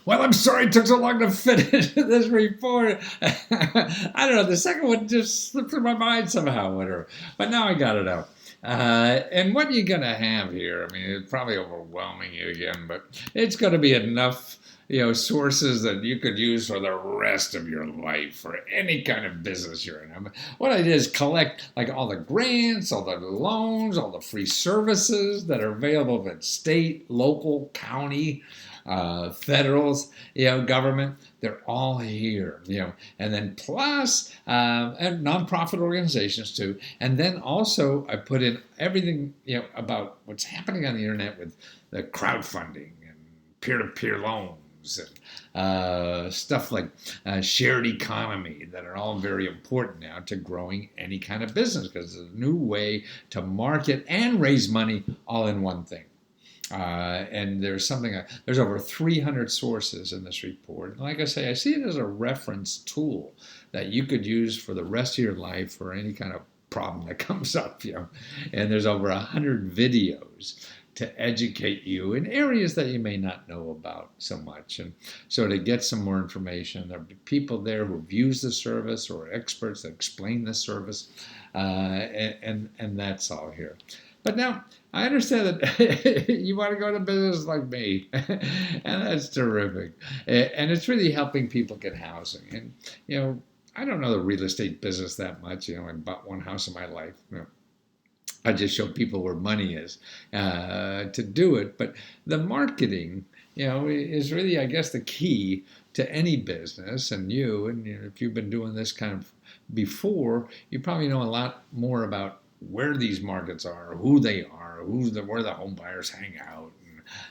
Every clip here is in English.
Well, I'm sorry it took so long to fit into this report. I don't know. The second one just slipped through my mind somehow, whatever. But now I got it out. And what you're going to have here, I mean, it's probably overwhelming you again, but it's going to be enough, sources that you could use for the rest of your life for any kind of business you're in. I mean, what I did is collect like all the grants, all the loans, all the free services that are available at state, local, county, federals, government. They're all here, and then plus and nonprofit organizations too. And then also I put in everything, about what's happening on the internet with the crowdfunding and peer-to-peer loans and stuff like shared economy that are all very important now to growing any kind of business because it's a new way to market and raise money all in one thing. And there's there's over 300 sources in this report. And like I say, I see it as a reference tool that you could use for the rest of your life for any kind of problem that comes up, And there's over 100 videos to educate you in areas that you may not know about so much. And so to get some more information, there'll be people there who've used the service or experts that explain the service, and that's all here. But now, I understand that you want to go to business like me, and that's terrific. And it's really helping people get housing. And, I don't know the real estate business that much. I bought one house in my life. I just show people where money is to do it. But the marketing, is really, I guess, the key to any business. And if you've been doing this kind of before, you probably know a lot more about where these markets are, who they are, where the home buyers hang out,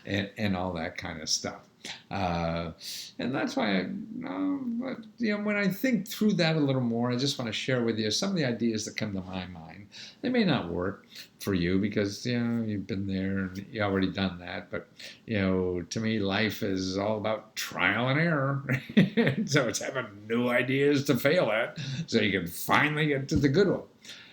and all that kind of stuff. And that's why, when I think through that a little more, I just want to share with you some of the ideas that come to my mind. They may not work for you because, you've been there and you already done that. But, to me, life is all about trial and error. So it's having new ideas to fail at so you can finally get to the good one.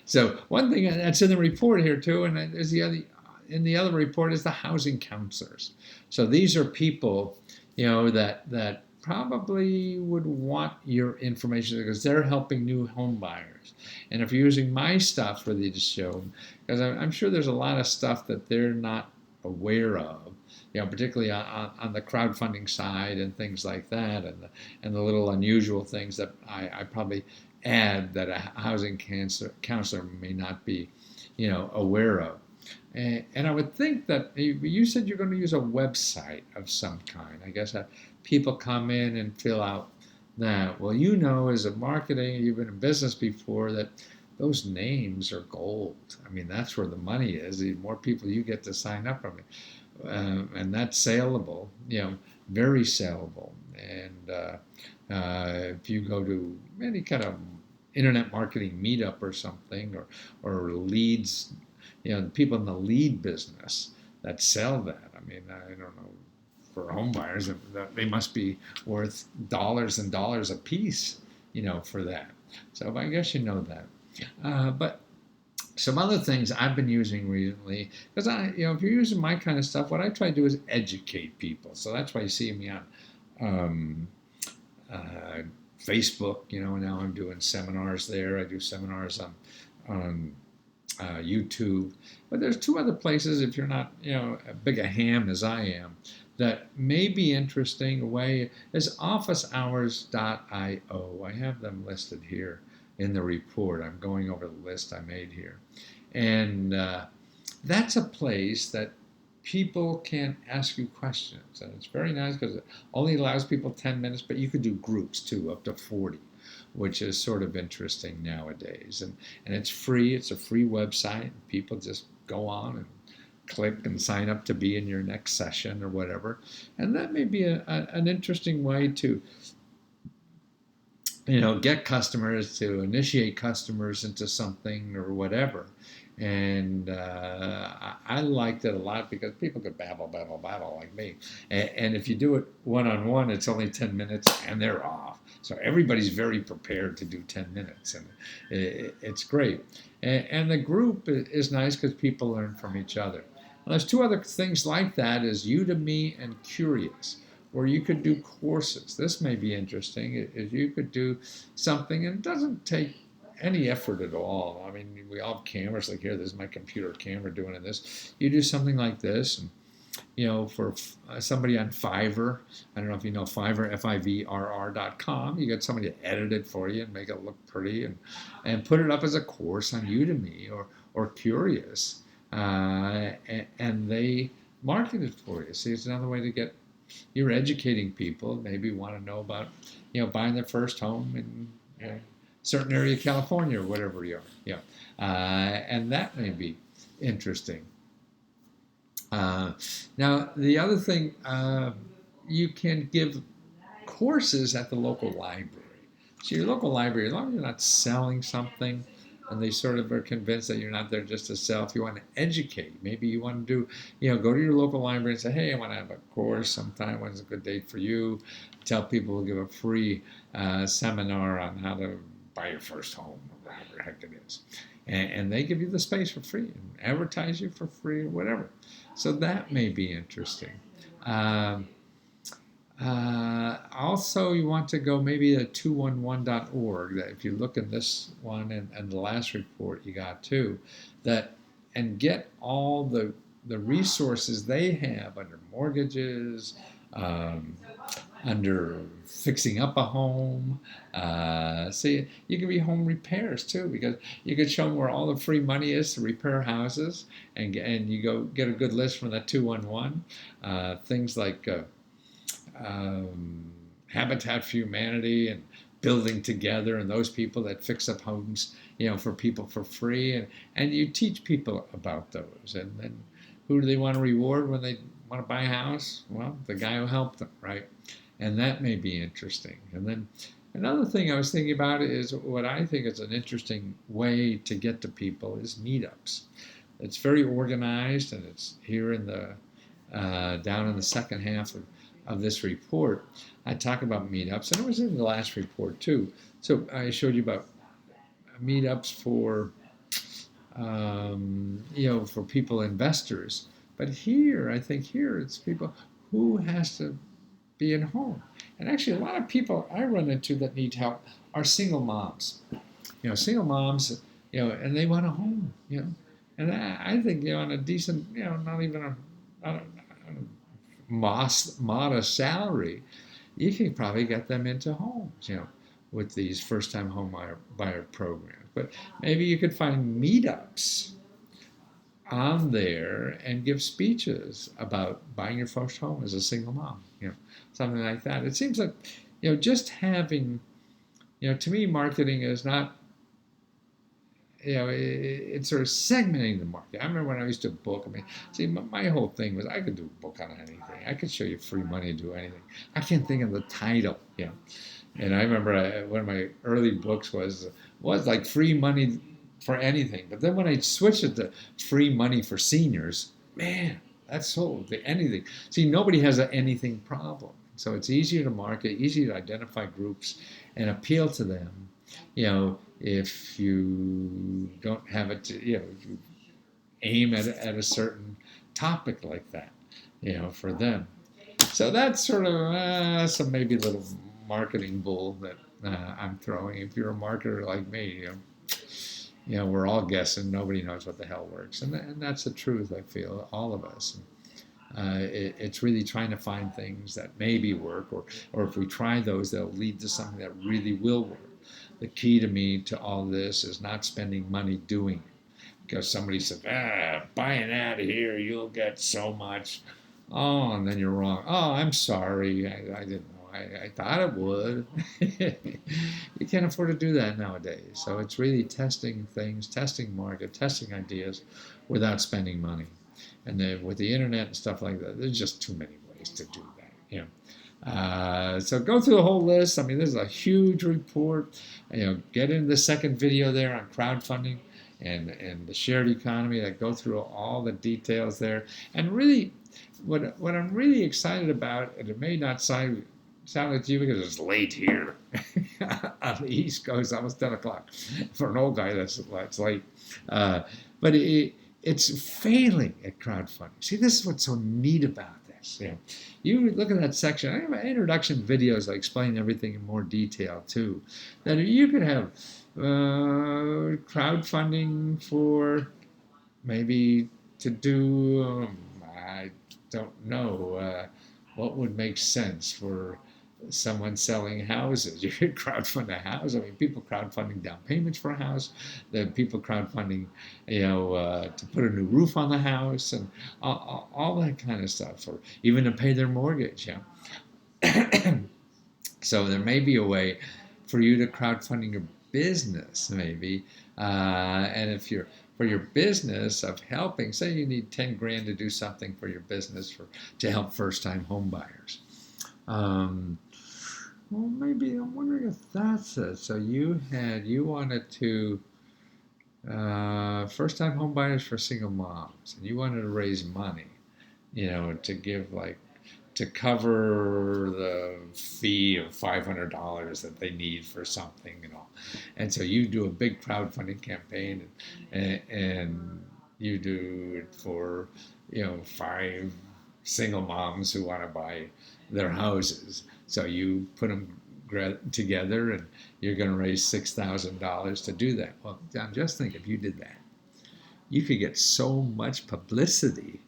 So one thing that's in the report here too, and is in the other report is the housing counselors. So these are people, that probably would want your information because they're helping new home buyers. And if you're using my stuff for the show, because I'm sure there's a lot of stuff that they're not aware of, particularly on the crowdfunding side and things like that, and the little unusual things that I probably add that a housing counselor may not be, aware of. And I would think that you said you're going to use a website of some kind. I guess people come in and fill out that. Well, as a marketing, you've been in business before, that those names are gold. I mean, that's where the money is. The more people you get to sign up from it. And that's saleable, very saleable. And if you go to any kind of internet marketing meetup or something, or leads, people in the lead business that sell that. I mean, I don't know, for home buyers, they must be worth dollars and dollars a piece, for that. So I guess you know that. But some other things I've been using recently, because if you're using my kind of stuff, what I try to do is educate people. So that's why you see me on Facebook. Now I'm doing seminars there. I do seminars on YouTube. But there's two other places, if you're not as big a ham as I am, that may be interesting. A way is officehours.io. I have them listed here in the report. I'm going over the list I made here. And that's a place that people can ask you questions. And it's very nice because it only allows people 10 minutes, but you could do groups too, up to 40, which is sort of interesting nowadays. And it's free. It's a free website. People just go on and click and sign up to be in your next session or whatever. And that may be an interesting way to get customers, to initiate customers into something or whatever. And I liked it a lot because people could babble like me. And if you do it one-on-one, it's only 10 minutes and they're off. So everybody's very prepared to do 10 minutes. And it's great. And the group is nice because people learn from each other. Well, there's two other things like that is Udemy and Curious. Or you could do courses. This may be interesting. Is you could do something, and it doesn't take any effort at all. I mean, we all have cameras. Like here, this is my computer camera doing this. You do something like this, and for somebody on Fiverr, I don't know if you know Fiverr, Fivrr.com, you get somebody to edit it for you and make it look pretty, and put it up as a course on Udemy or Curious, and they market it for you. See, it's another way to get, you're educating people, maybe want to know about, buying their first home in a certain area of California or whatever you are. And that may be interesting. Now, the other thing, you can give courses at the local library. So your local library, as long as you're not selling something, and they sort of are convinced that you're not there just to sell. If you want to educate, maybe you want to do, go to your local library and say, hey, I want to have a course sometime. When's a good date for you? Tell people to give a free seminar on how to buy your first home, or whatever the heck it is. And they give you the space for free and advertise you for free or whatever. So that may be interesting. Also, you want to go maybe to 211.org. That if you look in this one and the last report you got too, and get all the resources they have under mortgages, under fixing up a home. See, you can be home repairs too, because you could show them where all the free money is to repair houses, and you go get a good list from that 211. Things like Habitat for Humanity and Building Together, and those people that fix up homes, for people for free, and you teach people about those. And then who do they want to reward when they want to buy a house? Well, the guy who helped them, right? And that may be interesting. And then another thing I was thinking about is what I think is an interesting way to get to people is meetups. It's very organized, and it's here in the down in the second half of this report. I talk about meetups, and it was in the last report too. So I showed you about meetups for for people, investors. But here, I think here it's people who has to be at home. And actually, a lot of people I run into that need help are single moms. Single moms, and they want a home, And I think, on a decent, not even a modest salary, you can probably get them into homes, with these first-time home buyer programs. But maybe you could find meetups on there and give speeches about buying your first home as a single mom, something like that. It seems like, just having, to me, marketing is not, it's sort of segmenting the market. I remember when I used to book, my whole thing was I could do a book on anything. I could show you free money to do anything. I can't think of the title, And I remember one of my early books was like free money for anything. But then when I switched it to free money for seniors, man, that's sold anything. See, nobody has an anything problem. So it's easier to market, easier to identify groups and appeal to them, if you don't have it, if you aim at a certain topic like that, for them. So that's sort of some maybe little marketing bull that I'm throwing. If you're a marketer like me, we're all guessing. Nobody knows what the hell works. And that's the truth, I feel, all of us. It's really trying to find things that maybe work, or if we try those, they'll lead to something that really will work. The key to me to all this is not spending money doing it. Because somebody says, buy an ad here, you'll get so much. Oh, and then you're wrong. Oh, I'm sorry. I didn't know. I thought it would. You can't afford to do that nowadays. So it's really testing things, testing market, testing ideas without spending money. And then with the internet and stuff like that, there's just too many ways to do that. So go through the whole list. This is a huge report. Get into the second video there on crowdfunding and the shared economy. That go through all the details there. And really, what I'm really excited about, and it may not sound like to you because it's late here on the East Coast, almost 10 o'clock. For an old guy, that's late. But it's failing at crowdfunding. See, this is what's so neat about that. business. You look at that section. I have introduction videos. I explain everything in more detail too. That you could have crowdfunding for maybe to do. I don't know what would make sense for someone selling houses. You could crowdfund a house. I mean, people crowdfunding down payments for a house. Then people crowdfunding, to put a new roof on the house and all that kind of stuff, or even to pay their mortgage. So there may be a way for you to crowdfunding your business, maybe, and if you're for your business of helping, say you need 10 grand to do something for your business to help first-time home buyers. Well, maybe I'm wondering if that's it. So you wanted to first-time home buyers for single moms, and you wanted to raise money, to give to cover the fee of $500 that they need for something and all. And so you do a big crowdfunding campaign, and you do it for 5 single moms who want to buy their houses. So you put them together, and you're going to raise $6,000 to do that. Well, John, just think if you did that, you could get so much publicity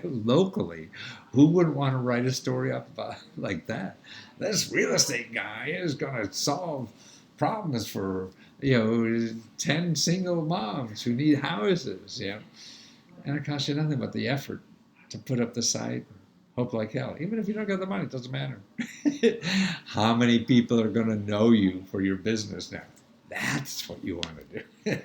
locally. Who wouldn't want to write a story up about like that? This real estate guy is going to solve problems for 10 single moms who need houses. And it costs you nothing but the effort to put up the site. Hope like hell. Even if you don't get the money, it doesn't matter. How many people are going to know you for your business now? That's what you want to do.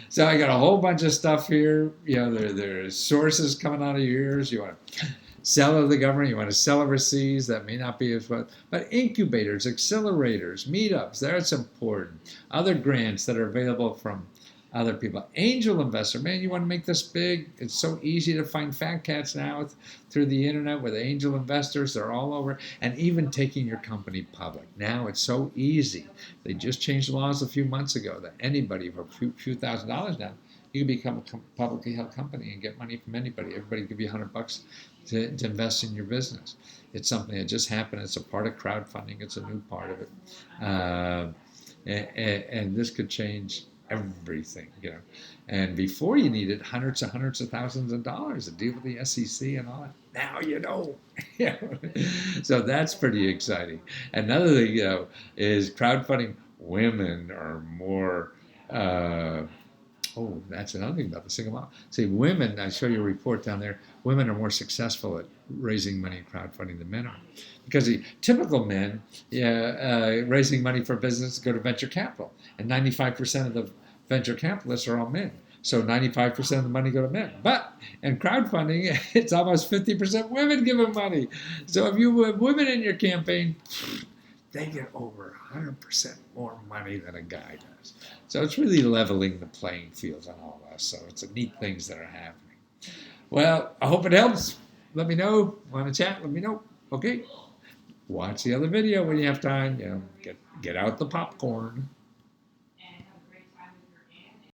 So I got a whole bunch of stuff here. There's sources coming out of your ears. You want to sell to the government. You want to sell overseas. That may not be as well. But incubators, accelerators, meetups, that's important. Other grants that are available from other people. Angel investor, man, you want to make this big. It's so easy to find fat cats now through the internet with angel investors. They're all over. And even taking your company public. Now it's so easy. They just changed laws a few months ago that anybody for a few $1,000s now, you can become a publicly held company and get money from anybody. Everybody give you $100 to invest in your business. It's something that just happened. It's a part of crowdfunding. It's a new part of it. And this could change everything, and before you needed hundreds of thousands of dollars to deal with the SEC and all that. Now you know. So that's pretty exciting. Another thing, is crowdfunding. Women are more. That's another thing about the single mom. See, women. I show you a report down there. Women are more successful at raising money in crowdfunding than men are, because the typical men, raising money for business go to venture capital, and 95% of the venture capitalists are all men. So 95% of the money go to men. But in crowdfunding, it's almost 50% women giving money. So if you have women in your campaign, they get over 100% more money than a guy does. So it's really leveling the playing field on all of us. So it's a neat things that are happening. Well, I hope it helps. Let me know. Want to chat? Let me know. Okay. Watch the other video when you have time. Get out the popcorn.